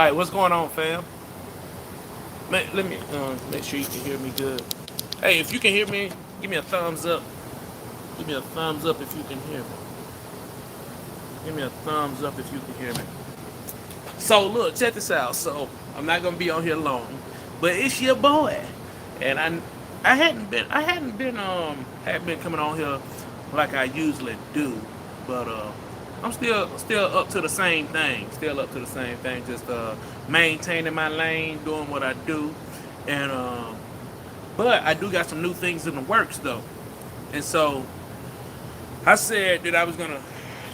right, what's going on, fam? Let me make sure you can hear me good. Hey, if you can hear me, give me a thumbs up. Give me a thumbs up if you can hear me. Give me a thumbs up if you can hear me. So look, check this out. So I'm not gonna be on here long, but it's your boy, and hadn't been coming on here like I usually do, but I'm still up to the same thing. Still up to the same thing. Just maintaining my lane, doing what I do, and but I do got some new things in the works though, and so I said that I was gonna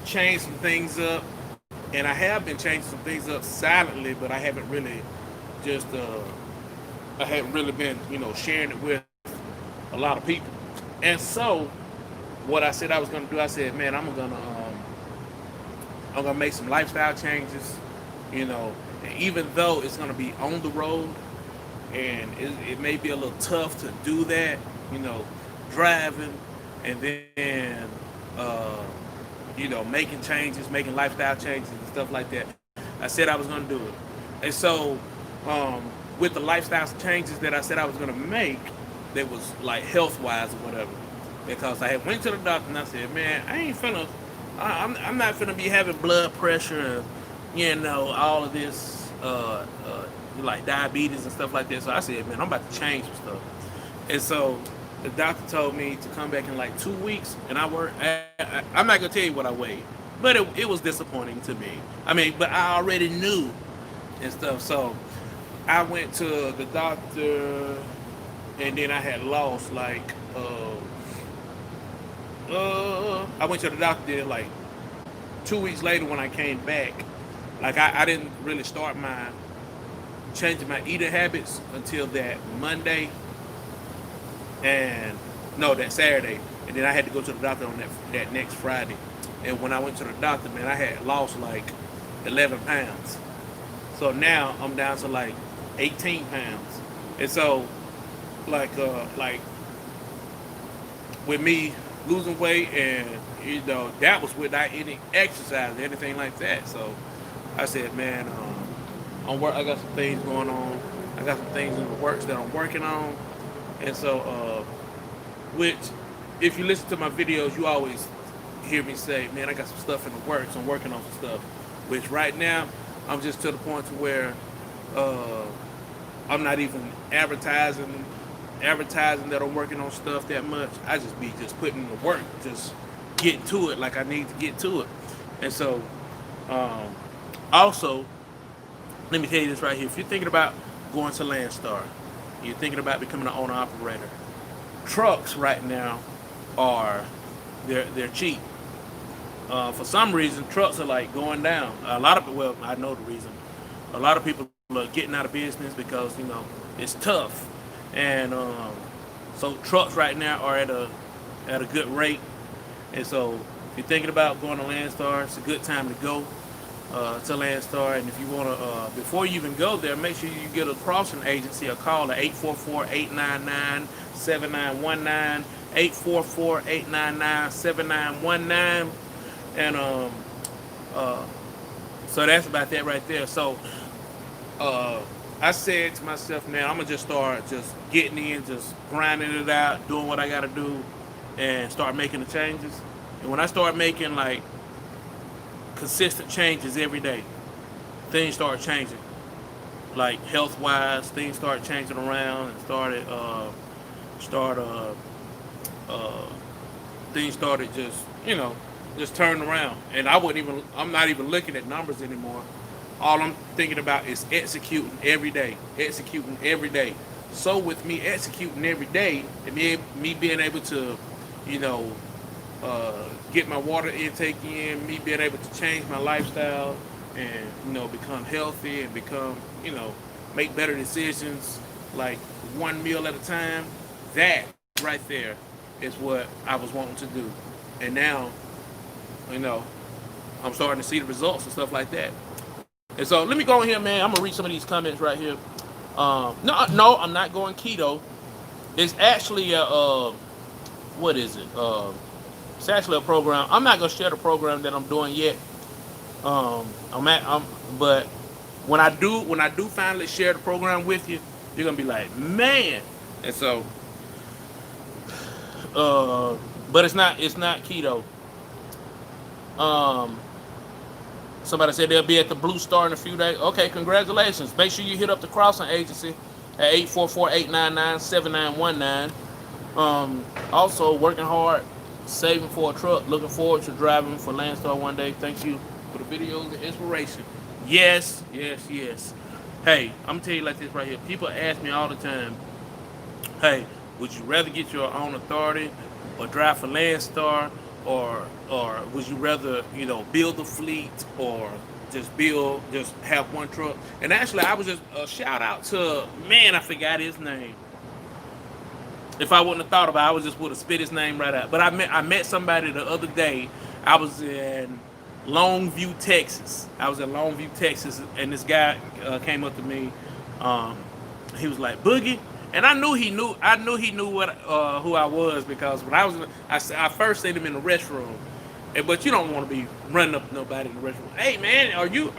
change some things up, and I have been changing some things up silently, but just I haven't really been sharing it with a lot of people. And so what I said I was gonna do, I said, man, I'm gonna make some lifestyle changes, and even though it's gonna be on the road, and it may be a little tough to do that, you know, driving and then making changes, making lifestyle changes and stuff like that. I said I was gonna do it, and so with the lifestyle changes that I said I was gonna make, that was like health wise or whatever, because I had went to the doctor and I said, man, I'm not finna be having blood pressure, and all of this, like diabetes and stuff like that. So I said, man, I'm about to change some stuff. And so the doctor told me to come back in like 2 weeks, and I'm not gonna tell you what I weighed, but it was disappointing to me. I mean, but I already knew and stuff. So I went to the doctor, and then I had lost like I went to the doctor then like 2 weeks later when I came back. Like I didn't really start my changing my eating habits until that Monday, and no, that Saturday, and then I had to go to the doctor on that next Friday. And when I went to the doctor, man, I had lost like 11 pounds. So now I'm down to like 18 pounds. And so like with me losing weight, and that was without any exercise or anything like that. So I said, man, I got some things going on. I got some things in the works that I'm working on, and so which, if you listen to my videos, you always hear me say, man, I got some stuff in the works. I'm working on some stuff. Which right now, I'm just to the point to where uh, I'm not even advertising that I'm working on stuff that much. I just be just putting in the work, just getting to it like I need to get to it. And so um, also, let me tell you this right here. If you're thinking about going to Landstar, you're thinking about becoming an owner operator, trucks right now are they're cheap. For some reason, trucks are like going down. I know the reason. A lot of people are getting out of business because it's tough, and so trucks right now are at a good rate. And so if you're thinking about going to Landstar, it's a good time to go to Landstar. And if you want to, before you even go there, make sure you get a crossing agency a call at 844-899-7919, 844-899-7919. And uh, so that's about that right there. So I said to myself, now I'm gonna just start just getting in, just grinding it out, doing what I gotta do, and start making the changes. And when I start making like consistent changes every day, things start changing. Like health wise, things start changing around, and start uh, things started just turning around. And I'm not even looking at numbers anymore. All I'm thinking about is executing every day. So with me executing every day, and me being able to, you know, get my water intake in, me being able to change my lifestyle, and become healthy, and make better decisions, like one meal at a time. That right there is what I was wanting to do, and now, you know, I'm starting to see the results and stuff like that. And so let me go in here, man. I'm gonna read some of these comments right here. No, I'm not going keto. It's actually what is it? It's actually a program. I'm not gonna share the program that I'm doing yet. But when I do finally share the program with you, you're gonna be like, man. And so, uh, but it's not keto. Um, Somebody said they'll be at the Blue Star in a few days. Okay, congratulations. Make sure you hit up the crossing agency at 844-899-7919. Also working hard, saving for a truck. Looking forward to driving for Landstar one day. Thank you for the videos and inspiration. Yes, yes, yes. Hey, I'm gonna tell you like this right here. People ask me all the time, hey, would you rather get your own authority or drive for Landstar, or would you rather build a fleet or just have one truck? And actually, I was just a shout out to, man, I forgot his name. If I wouldn't have thought about it, I would just would have spit his name right out. But I met somebody the other day. I was in Longview, Texas. And this guy came up to me. Um, he was like, Boogie, and I knew he knew. I knew he knew what who I was, because when I first seen him in the restroom. But you don't want to be running up to nobody in the restroom. Hey man, are you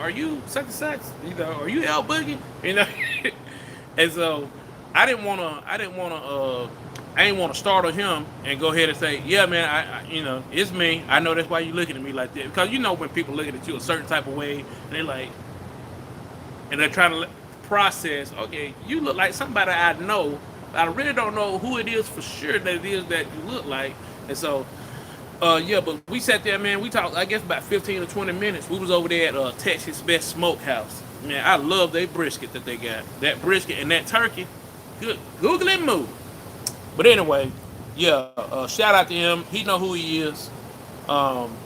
such and such? Are you L Boogie? And so I didn't want to startle him and go ahead and say, yeah, man, it's me. I know that's why you looking at me like that, because when people looking at you a certain type of way, and they're like, and they're trying to process, okay, you look like somebody I know, but I really don't know who it is for sure that it is that you look like. And so, yeah, but we sat there, man. We talked, I guess, about 15 or 20 minutes. We was over there at Texas Best Smokehouse. Man, I love their brisket that they got. That brisket and that turkey, good. Google it and move. But anyway, yeah, shout out to him. He know who he is. Um,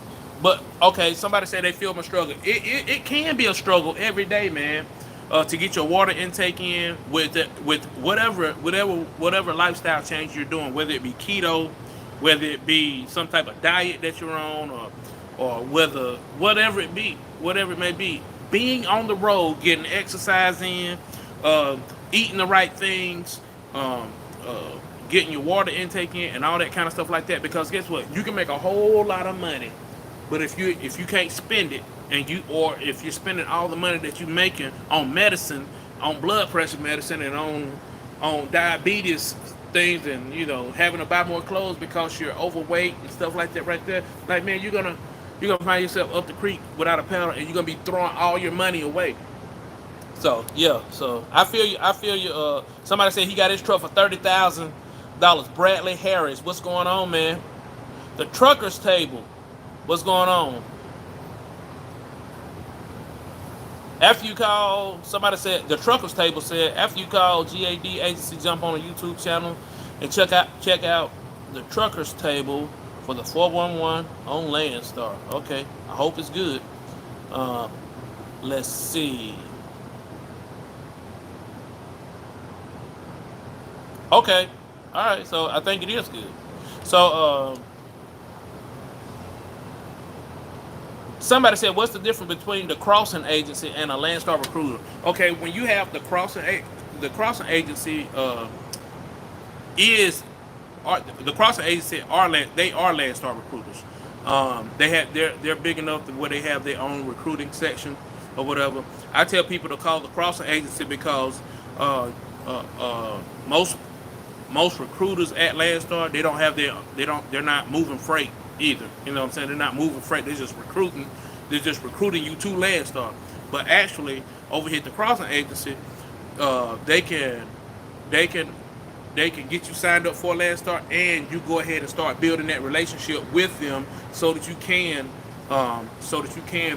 but okay, somebody said they feel my struggle. It can be a struggle every day, man. To get your water intake in with whatever lifestyle change you're doing, whether it be keto, whether it be some type of diet that you're on, or whatever it may be, being on the road, getting exercise in, eating the right things, um, uh, getting your water intake in, and all that kind of stuff like that. Because guess what? You can make a whole lot of money, but if you can't spend it, or if you're spending all the money that you're making on medicine, on blood pressure medicine, and on diabetes things, and having to buy more clothes because you're overweight and stuff like that, right there, like, man, you're gonna find yourself up the creek without a paddle, and you're gonna be throwing all your money away. So yeah, so I feel you. Somebody said he got his truck for $30,000. Bradley Harris, what's going on, man? The truckers table, what's going on? After you call, somebody said the truckers table said, after you call GAD agency, jump on the YouTube channel and check out the truckers table for the 411 on Landstar. Okay, I hope it's good. Let's see. Okay, all right. So I think it is good. So somebody said, what's the difference between the crossing agency and a Landstar recruiter? Okay, when you have the crossing agency is the crossing agency they are Landstar recruiters. They're big enough to where they have their own recruiting section or whatever. I tell people to call the crossing agency because uh, most recruiters at Landstar, they're not moving freight either. You know what I'm saying? They're not moving freight. They're just recruiting. They're just recruiting you to Landstar. But actually, over here at the crossing agency, they can get you signed up for Landstar, and you go ahead and start building that relationship with them, so that you can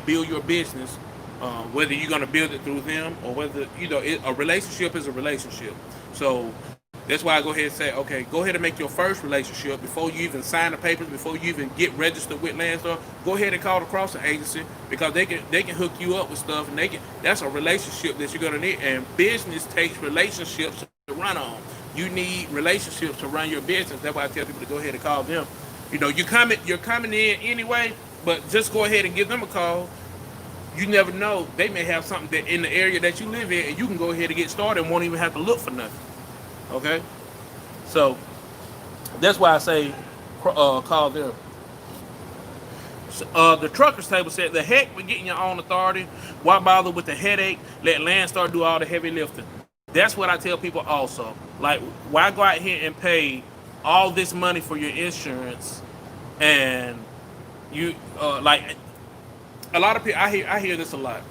build your business. Whether you're going to build it through them, or whether a relationship is a relationship. So that's why I go ahead and say, okay, go ahead and make your first relationship before you even sign the papers, before you even get registered with Landstar. Go ahead and call the crossing agency, because they can hook you up with stuff, and that's a relationship that you're gonna need. And business takes relationships to run on. You need relationships to run your business. That's why I tell people to go ahead and call them. You're coming in anyway, but just go ahead and give them a call. You never know, they may have something that in the area that you live in, and you can go ahead and get started and won't even have to look for nothing. Okay, so that's why I say call them. The truckers table said, the heck with getting your own authority. Why bother with the headache? Let Landstar do all the heavy lifting. That's what I tell people also. Like, why go out here and pay all this money for your insurance, and you like a lot of people, I hear this a lot.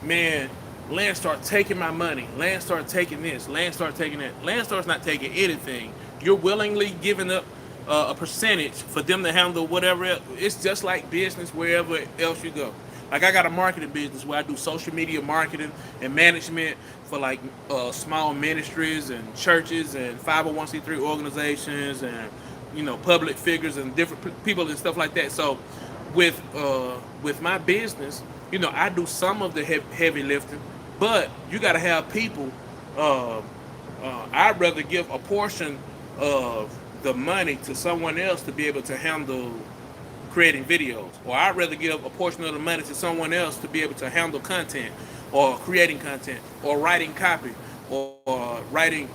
Man, Landstar taking my money. Landstar taking this. Landstar taking that. Landstar's not taking anything. You're willingly giving up a percentage for them to handle whatever else. It's just like business wherever else you go. Like, I got a marketing business where I do social media marketing and management for like small ministries and churches and 501c3 organizations and public figures and different people and stuff like that. So with my business, I do some of the heavy lifting, but you got to have people. Uh, I'd rather give a portion of the money to someone else to be able to handle creating videos, or I'd rather give a portion of the money to someone else to be able to handle content, or creating content, or writing copy, or writing,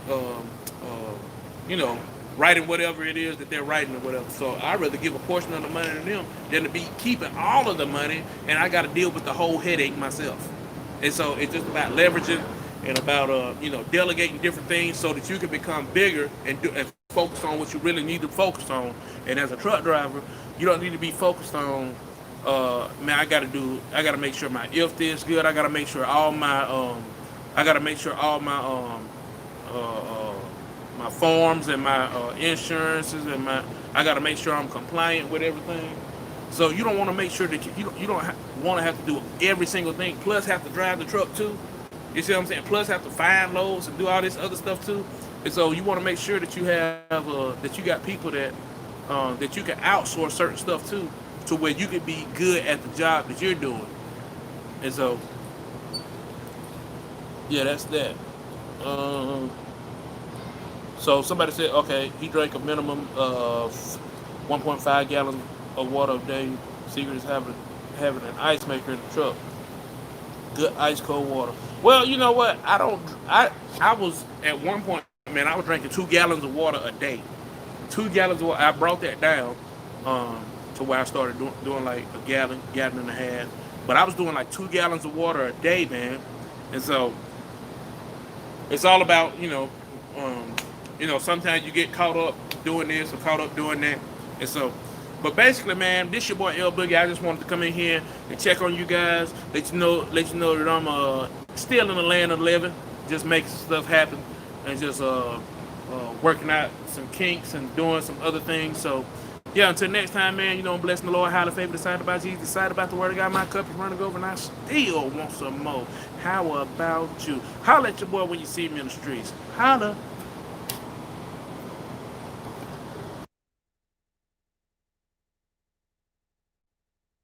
writing whatever it is that they're writing or whatever. So I'd rather give a portion of the money to them than to be keeping all of the money, and I got to deal with the whole headache myself. And so it's just about leveraging and about delegating different things so that you can become bigger and focus on what you really need to focus on. And as a truck driver, you don't need to be focused on man, I gotta make sure my IFT is good. I gotta make sure all my uh, uh, my forms and my insurances and I gotta make sure I'm compliant with everything. So you don't want to make sure that you don't want to have to do every single thing. Plus have to drive the truck too. You see what I'm saying? Plus have to find loads and do all this other stuff too. And so you want to make sure that you have that you got people that you can outsource certain stuff to where you can be good at the job that you're doing. And so yeah, that's that. Um, so somebody said, okay, he drank a minimum of 1.5 gallons of water a day. Secret is having an ice maker in the truck. Good ice cold water. Well, you know what? I was at one point, man, I was drinking 2 gallons of water a day. 2 gallons of water. I brought that down to where I started doing like a gallon and a half. But I was doing like 2 gallons of water a day, man. And so it's all about, sometimes you get caught up doing this or caught up doing that. And so, but basically, man, this your boy L Boogie. I just wanted to come in here and check on you guys, let you know that I'm still in the land of living, just making stuff happen, and just working out some kinks and doing some other things. So, yeah, until next time, man, I'm blessing the Lord, highly favored, excited about Jesus, excited about the word of God. My cup is running over, and I still want some more. How about you? Holla at your boy when you see me in the streets. Holla.